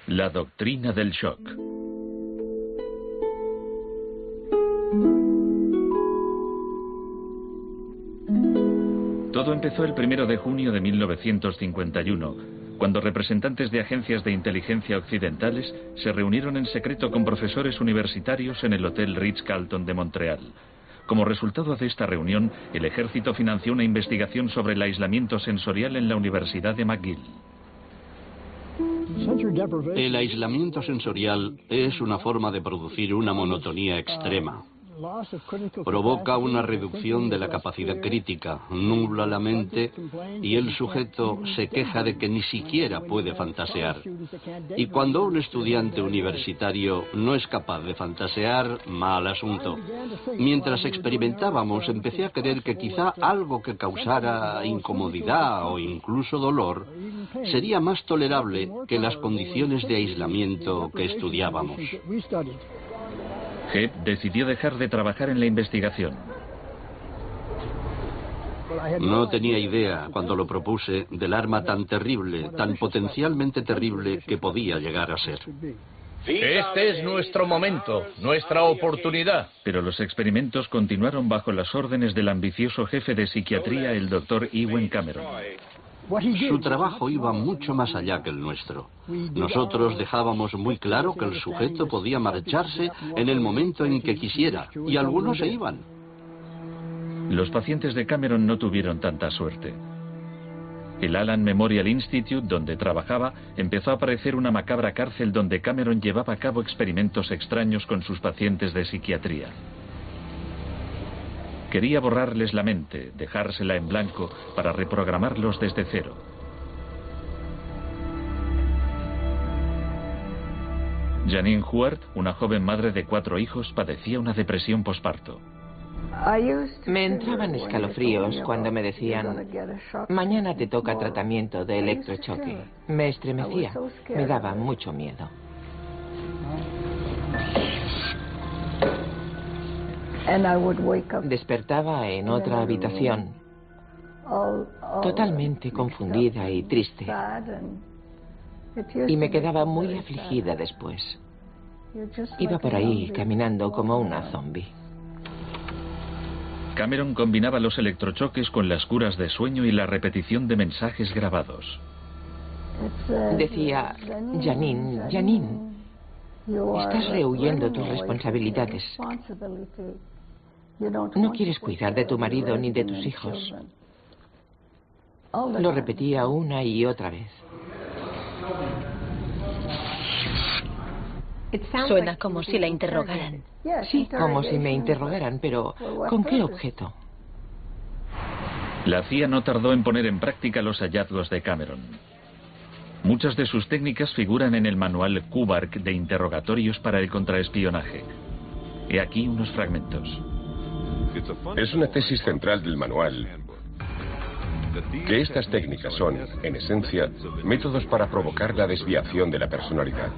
La doctrina del shock. Todo empezó el 1 de junio de 1951, cuando representantes de agencias de inteligencia occidentales se reunieron en secreto con profesores universitarios en el Hotel Ritz-Carlton de Montreal. Como resultado de esta reunión, el ejército financió una investigación sobre el aislamiento sensorial en la Universidad de McGill. El aislamiento sensorial es una forma de producir una monotonía extrema. Provoca una reducción de la capacidad crítica, nubla la mente y el sujeto se queja de que ni siquiera puede fantasear. Y cuando un estudiante universitario no es capaz de fantasear, mal asunto. Mientras experimentábamos, empecé a creer que quizá algo que causara incomodidad o incluso dolor sería más tolerable que las condiciones de aislamiento que estudiábamos. Hebb decidió dejar de trabajar en la investigación. No tenía idea, cuando lo propuse, del arma tan terrible, tan potencialmente terrible que podía llegar a ser. Este es nuestro momento, nuestra oportunidad. Pero los experimentos continuaron bajo las órdenes del ambicioso jefe de psiquiatría, el Dr. Ewen Cameron. Su trabajo iba mucho más allá que el nuestro. Nosotros dejábamos muy claro que el sujeto podía marcharse en el momento en que quisiera, y algunos se iban. Los pacientes de Cameron no tuvieron tanta suerte. El Allen Memorial Institute, donde trabajaba, empezó a parecer una macabra cárcel donde Cameron llevaba a cabo experimentos extraños con sus pacientes de psiquiatría. Quería borrarles la mente, dejársela en blanco para reprogramarlos desde cero. Janine Huart, una joven madre de 4 hijos, padecía una depresión posparto. Me entraban escalofríos cuando me decían: mañana te toca tratamiento de electrochoque. Me estremecía, me daba mucho miedo. Despertaba en otra habitación, totalmente confundida y triste, y me quedaba muy afligida después. Iba por ahí caminando como una zombie. Cameron combinaba los electrochoques con las curas de sueño y la repetición de mensajes grabados. Decía: Janine, Janine, estás rehuyendo tus responsabilidades. No quieres cuidar de tu marido ni de tus hijos. Lo repetía una y otra vez. Suena como si la interrogaran. Sí, como si me interrogaran, pero ¿con qué objeto? La CIA no tardó en poner en práctica los hallazgos de Cameron. Muchas de sus técnicas figuran en el manual Kubark de interrogatorios para el contraespionaje. He aquí unos fragmentos. Es una tesis central del manual que estas técnicas son, en esencia, métodos para provocar la desviación de la personalidad.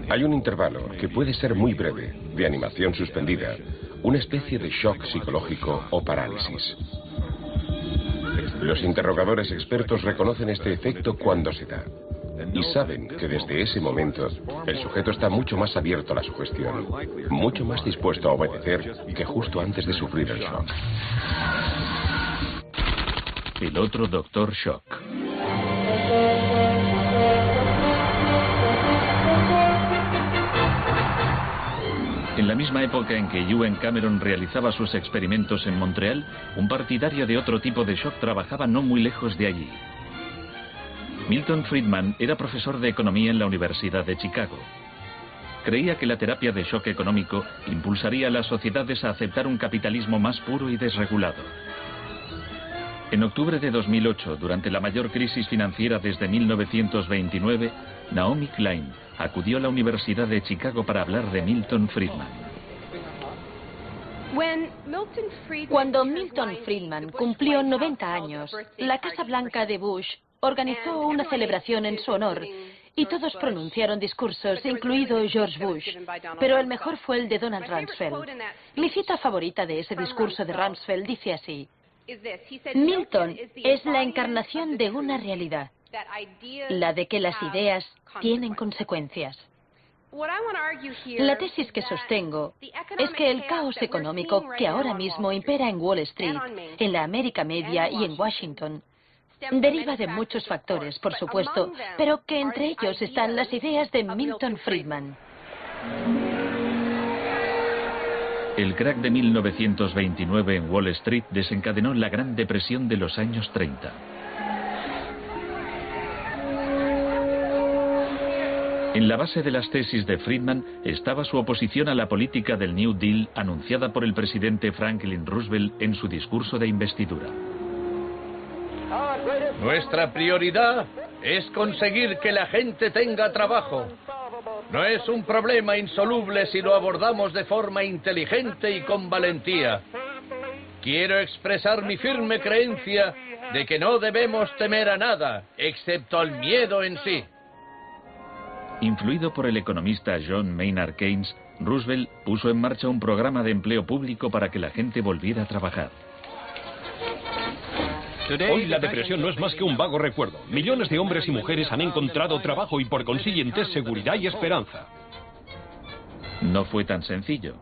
Hay un intervalo, que puede ser muy breve, de animación suspendida, una especie de shock psicológico o parálisis. Los interrogadores expertos reconocen este efecto cuando se da, y saben que desde ese momento el sujeto está mucho más abierto a la sugestión, mucho más dispuesto a obedecer que justo antes de sufrir el shock. El otro Dr. Shock. En la misma época en que Ewen Cameron realizaba sus experimentos en Montreal, un partidario de otro tipo de shock trabajaba no muy lejos de allí. Milton Friedman era profesor de economía en la Universidad de Chicago. Creía que la terapia de shock económico impulsaría a las sociedades a aceptar un capitalismo más puro y desregulado. En octubre de 2008, durante la mayor crisis financiera desde 1929, Naomi Klein acudió a la Universidad de Chicago para hablar de Milton Friedman. Cuando Milton Friedman cumplió 90 años, la Casa Blanca de Bush organizó una celebración en su honor y todos pronunciaron discursos, incluido George Bush, pero el mejor fue el de Donald Rumsfeld. Mi cita favorita de ese discurso de Rumsfeld dice así: Milton es la encarnación de una realidad. la de que las ideas tienen consecuencias. La tesis que sostengo es que el caos económico que ahora mismo impera en Wall Street, en la América Media y en Washington, deriva de muchos factores, por supuesto, pero que entre ellos están las ideas de Milton Friedman. El crack de 1929 en Wall Street desencadenó la Gran Depresión de los años 30. En la base de las tesis de Friedman estaba su oposición a la política del New Deal anunciada por el presidente Franklin Roosevelt en su discurso de investidura. Nuestra prioridad es conseguir que la gente tenga trabajo. No es un problema insoluble si lo abordamos de forma inteligente y con valentía. Quiero expresar mi firme creencia de que no debemos temer a nada, excepto al miedo en sí. Influido por el economista John Maynard Keynes, Roosevelt puso en marcha un programa de empleo público para que la gente volviera a trabajar. Hoy la depresión no es más que un vago recuerdo. Millones de hombres y mujeres han encontrado trabajo y por consiguiente seguridad y esperanza. No fue tan sencillo.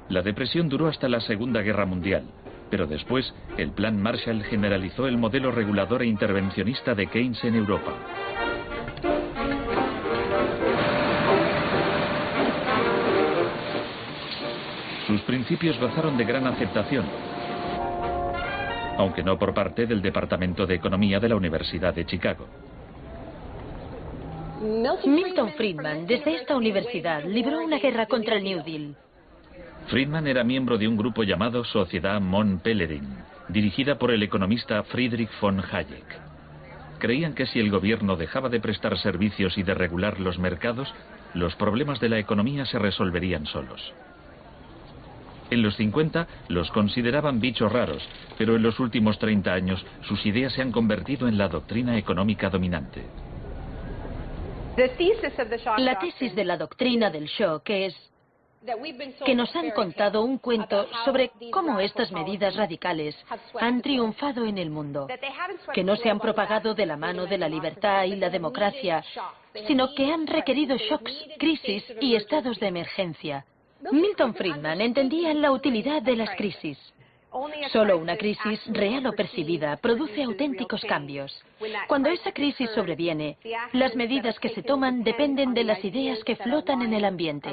La depresión duró hasta la Segunda Guerra Mundial, pero después el Plan Marshall generalizó el modelo regulador e intervencionista de Keynes en Europa. Sus principios gozaron de gran aceptación, aunque no por parte del Departamento de Economía de la Universidad de Chicago. Milton Friedman, desde esta universidad, libró una guerra contra el New Deal. Friedman era miembro de un grupo llamado Sociedad Mont Pelerin, dirigida por el economista Friedrich von Hayek. Creían que si el gobierno dejaba de prestar servicios y de regular los mercados, los problemas de la economía se resolverían solos. En los 50 los consideraban bichos raros, pero en los últimos 30 años sus ideas se han convertido en la doctrina económica dominante. La tesis de la doctrina del shock es que nos han contado un cuento sobre cómo estas medidas radicales han triunfado en el mundo, que no se han propagado de la mano de la libertad y la democracia, sino que han requerido shocks, crisis y estados de emergencia. Milton Friedman entendía la utilidad de las crisis. Solo una crisis, real o percibida, produce auténticos cambios. Cuando esa crisis sobreviene, las medidas que se toman dependen de las ideas que flotan en el ambiente.